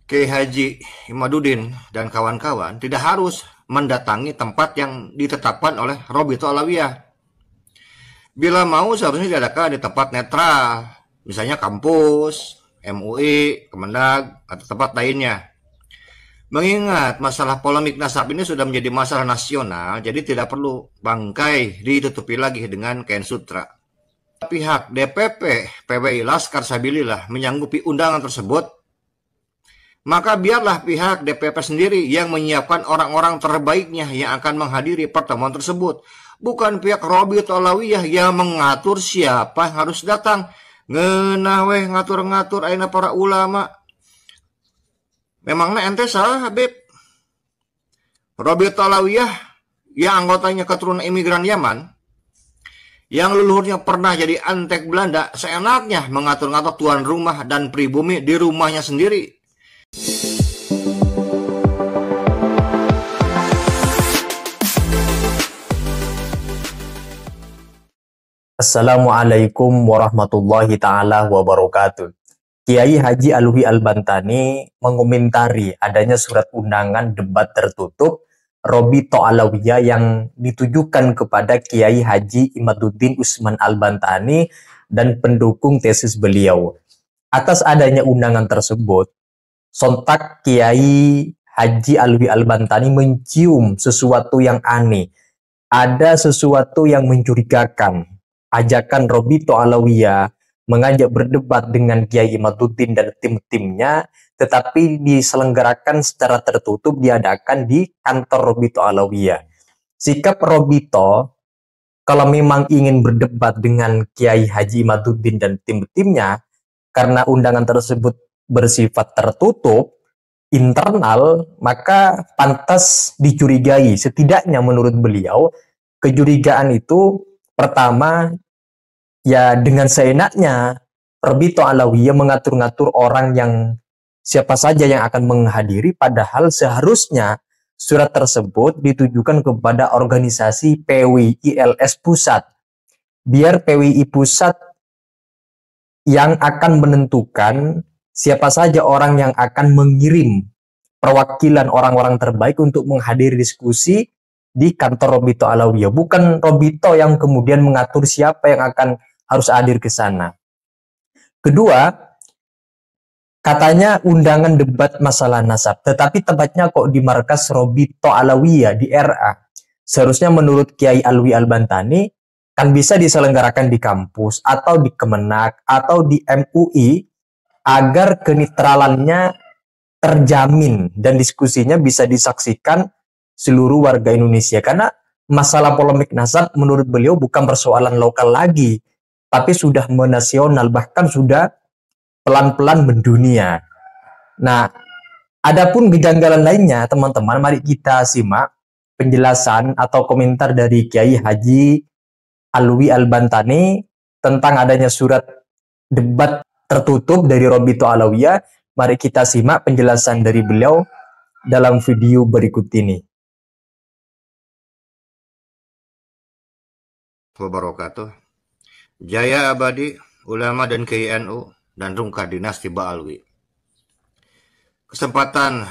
Kiai Haji Imaduddin dan kawan-kawan tidak harus mendatangi tempat yang ditetapkan oleh Robito Alawiyah. Bila mau seharusnya diadakan di tempat netral, misalnya kampus, MUI, Kemendag, atau tempat lainnya. Mengingat masalah polemik nasab ini sudah menjadi masalah nasional, jadi tidak perlu bangkai ditutupi lagi dengan kain sutra. Pihak DPP PWI Laskar Sabilillah menyanggupi undangan tersebut, maka biarlah pihak DPP sendiri yang menyiapkan orang-orang terbaiknya yang akan menghadiri pertemuan tersebut. Bukan pihak Robito Alawiyah yang mengatur siapa yang harus datang. Ngeunah weh ngatur-ngatur ayeuna para ulama. Memangnya ente salah Habib. Robito Alawiyah yang anggotanya keturunan imigran Yaman, yang leluhurnya pernah jadi antek Belanda, seenaknya mengatur-ngatur tuan rumah dan pribumi di rumahnya sendiri. Assalamualaikum warahmatullahi ta'ala wabarakatuh. Kiai Haji Alwi Al-Bantani mengomentari adanya surat undangan debat tertutup Robito Alawiyah yang ditujukan kepada Kiai Haji Imaduddin Usman Al-Bantani dan pendukung tesis beliau. Atas adanya undangan tersebut, sontak Kiai Haji Alwi Al-Bantani mencium sesuatu yang aneh. Ada sesuatu yang mencurigakan. Ajakan Robito Alawiyah mengajak berdebat dengan Kiai Imaduddin dan tim-timnya, tetapi diselenggarakan secara tertutup, diadakan di kantor Robito Alawiyah. Sikap Robito, kalau memang ingin berdebat dengan Kiai Haji Imaduddin dan tim-timnya, karena undangan tersebut bersifat tertutup, internal, maka pantas dicurigai. Setidaknya menurut beliau, kecurigaan itu pertama, ya dengan seenaknya Robito Alawiyah mengatur-ngatur orang yang siapa saja yang akan menghadiri, padahal seharusnya surat tersebut ditujukan kepada organisasi PWI-LS Pusat. Biar PWI Pusat yang akan menentukan siapa saja orang yang akan mengirim perwakilan orang-orang terbaik untuk menghadiri diskusi di kantor Robito Alawiyah. Bukan Robito yang kemudian mengatur siapa yang akan harus hadir ke sana. Kedua, katanya undangan debat masalah nasab, tetapi tempatnya kok di markas Robito Alawiyah di RA. Seharusnya menurut Kiai Alwi Al-Bantani kan bisa diselenggarakan di kampus atau di Kemenag atau di MUI agar kenetralannya terjamin dan diskusinya bisa disaksikan seluruh warga Indonesia. Karena masalah polemik nasab menurut beliau bukan persoalan lokal lagi, tapi sudah menasional, bahkan sudah pelan-pelan mendunia. Nah, adapun kejanggalan lainnya, teman-teman, mari kita simak penjelasan atau komentar dari Kiai Haji Alwi Al-Bantani tentang adanya surat debat tertutup dari Robito Alawiyah. Mari kita simak penjelasan dari beliau dalam video berikut ini. Wabarakatuh. Jaya abadi, ulama dan Kiai NU, dan rungkah dinasti Ba'alwi. Kesempatan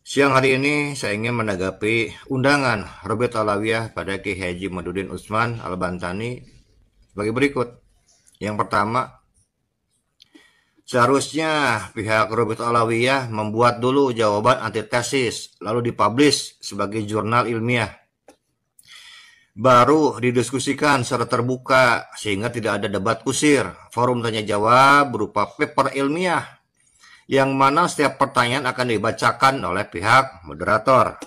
siang hari ini saya ingin menanggapi undangan Robito Alawiyah pada Kiai Haji Imaduddin Usman Al-Bantani sebagai berikut. Yang pertama, seharusnya pihak Robito Alawiyah membuat dulu jawaban antitesis, lalu dipublish sebagai jurnal ilmiah. Baru didiskusikan secara terbuka sehingga tidak ada debat kusir, forum tanya jawab berupa paper ilmiah yang mana setiap pertanyaan akan dibacakan oleh pihak moderator.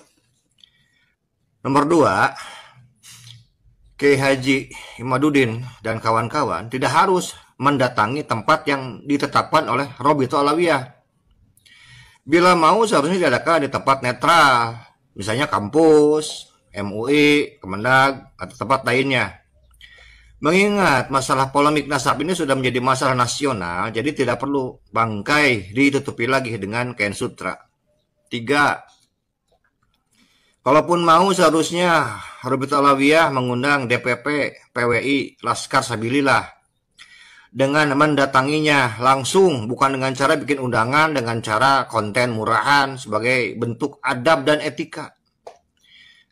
Nomor 2, Kiai Haji Imaduddin dan kawan-kawan tidak harus mendatangi tempat yang ditetapkan oleh Robito Alawiyah. Bila mau seharusnya diadakan di tempat netral, misalnya kampus, MUI, Kemendag, atau tempat lainnya. Mengingat masalah polemik nasab ini sudah menjadi masalah nasional, jadi tidak perlu bangkai ditutupi lagi dengan kain sutra. 3, kalaupun mau seharusnya Robito Alawiyah mengundang DPP PWI Laskar Sabilillah dengan mendatanginya langsung, bukan dengan cara bikin undangan, dengan cara konten murahan sebagai bentuk adab dan etika.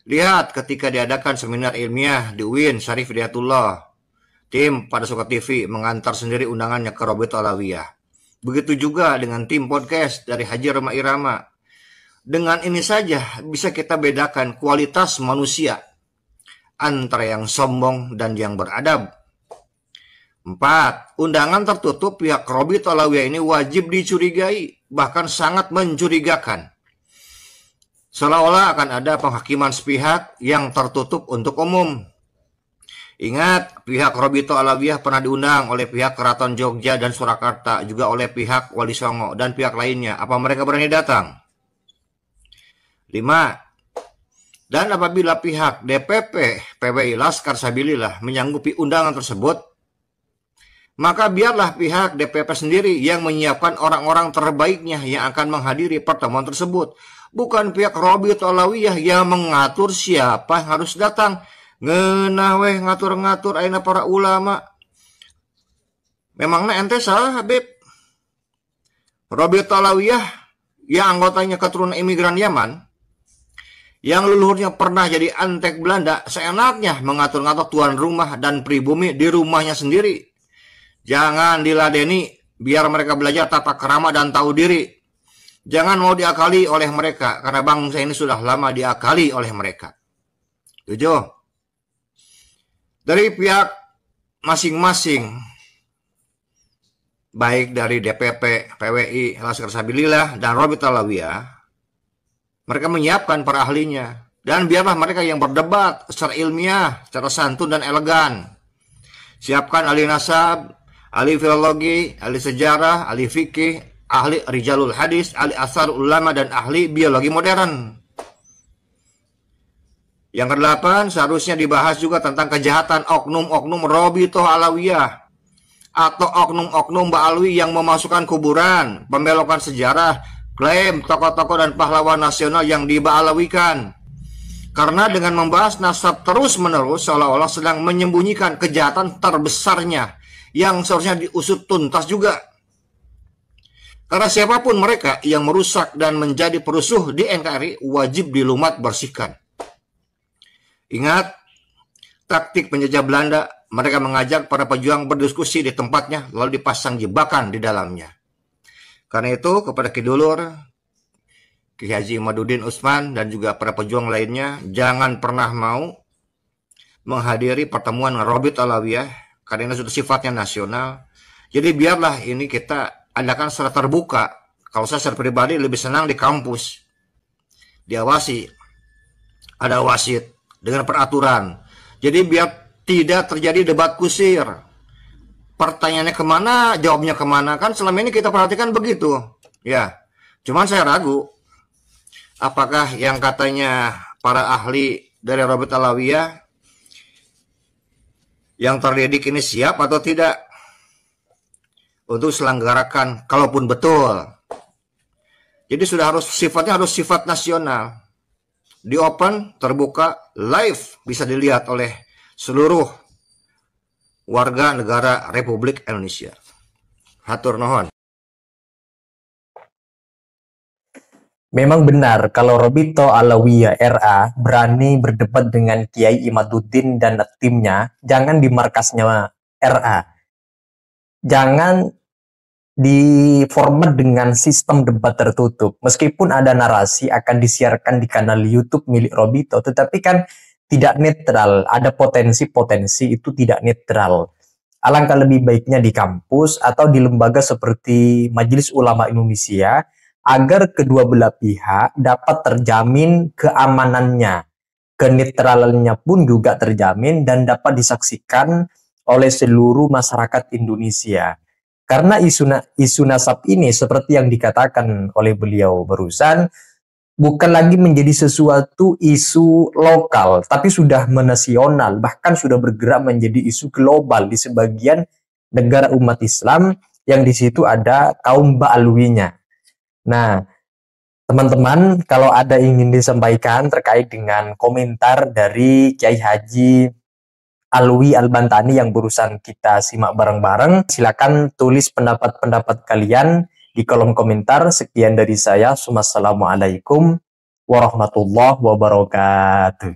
Lihat ketika diadakan seminar ilmiah di UIN Syarif Hidayatullah, tim pada Suka TV mengantar sendiri undangannya ke Robitul Alawiyah. Begitu juga dengan tim podcast dari Haji Roma Irama. Dengan ini saja bisa kita bedakan kualitas manusia antara yang sombong dan yang beradab. 4. Undangan tertutup pihak Robitul Alawiyah ini wajib dicurigai, bahkan sangat mencurigakan. Seolah-olah akan ada penghakiman sepihak yang tertutup untuk umum. Ingat, pihak Robitul Alawiyah pernah diundang oleh pihak Keraton Jogja dan Surakarta, juga oleh pihak Wali Songo dan pihak lainnya. Apa mereka berani datang? 5. Dan apabila pihak DPP PWI Laskar Sabilillah menyanggupi undangan tersebut, maka biarlah pihak DPP sendiri yang menyiapkan orang-orang terbaiknya yang akan menghadiri pertemuan tersebut. Bukan pihak Robitul Alawiyah yang mengatur siapa yang harus datang. Ngeunah weh ngatur-ngatur ayeuna para ulama. Memangna ente salah, Habib. Robitul Alawiyah yang anggotanya keturunan imigran Yaman, yang leluhurnya pernah jadi antek Belanda, seenaknya mengatur-ngatur tuan rumah dan pribumi di rumahnya sendiri. Jangan diladeni, biar mereka belajar tata krama dan tahu diri. Jangan mau diakali oleh mereka, karena bangsa ini sudah lama diakali oleh mereka. 7. Dari pihak masing-masing, baik dari DPP, PWI, Laskar Sabilillah, dan Robitul Alawiyah, mereka menyiapkan para ahlinya. Dan biarlah mereka yang berdebat secara ilmiah, secara santun dan elegan. Siapkan ahli nasab, ahli filologi, ahli sejarah, ahli fikih, ahli rijalul hadis, ahli asar ulama, dan ahli biologi modern. Yang ke-8, seharusnya dibahas juga tentang kejahatan oknum-oknum Robitul Alawiyah atau oknum-oknum Ba'alwi yang memasukkan kuburan, pembelokan sejarah, klaim tokoh-tokoh dan pahlawan nasional yang diba'alawikan. Karena dengan membahas nasab terus-menerus seolah-olah sedang menyembunyikan kejahatan terbesarnya yang seharusnya diusut tuntas juga. Karena siapapun mereka yang merusak dan menjadi perusuh di NKRI wajib dilumat bersihkan. Ingat, taktik penjajah Belanda, mereka mengajak para pejuang berdiskusi di tempatnya lalu dipasang jebakan di dalamnya. Karena itu kepada Kidulur, Ki Haji Imaduddin Utsman dan juga para pejuang lainnya, jangan pernah mau menghadiri pertemuan Robitul Alawiyah karena sudah sifatnya nasional. Jadi biarlah ini kita adakan secara terbuka. Kalau saya secara pribadi lebih senang di kampus, diawasi, ada wasit dengan peraturan. Jadi biar tidak terjadi debat kusir, pertanyaannya kemana, jawabnya kemana. Kan selama ini kita perhatikan begitu. Ya, cuman saya ragu apakah yang katanya para ahli dari Robitul Alawiyah yang terdidik ini siap atau tidak untuk selenggarakan, kalaupun betul. Jadi sudah sifatnya harus sifat nasional. Di open, terbuka, live, bisa dilihat oleh seluruh warga negara Republik Indonesia. Hatur nuhun. Memang benar kalau Robitul Alawiyah RA berani berdebat dengan Kiai Imaduddin dan timnya, jangan di markasnya RA. Jangan di format dengan sistem debat tertutup. Meskipun ada narasi akan disiarkan di kanal YouTube milik Robito, tetapi kan tidak netral. Ada potensi-potensi itu tidak netral. Alangkah lebih baiknya di kampus atau di lembaga seperti Majelis Ulama Indonesia agar kedua belah pihak dapat terjamin keamanannya. Kenetralannya pun juga terjamin dan dapat disaksikan oleh seluruh masyarakat Indonesia. Karena isu nasab ini seperti yang dikatakan oleh beliau barusan, bukan lagi menjadi sesuatu isu lokal, tapi sudah menasional, bahkan sudah bergerak menjadi isu global di sebagian negara umat Islam yang di situ ada kaum Ba'alwinya. Nah, teman-teman, kalau ada ingin disampaikan terkait dengan komentar dari Kiai Haji Alwi Al-Bantani yang barusan kita simak bareng-bareng. Silakan tulis pendapat-pendapat kalian di kolom komentar. Sekian dari saya. Wassalamualaikum warahmatullahi wabarakatuh.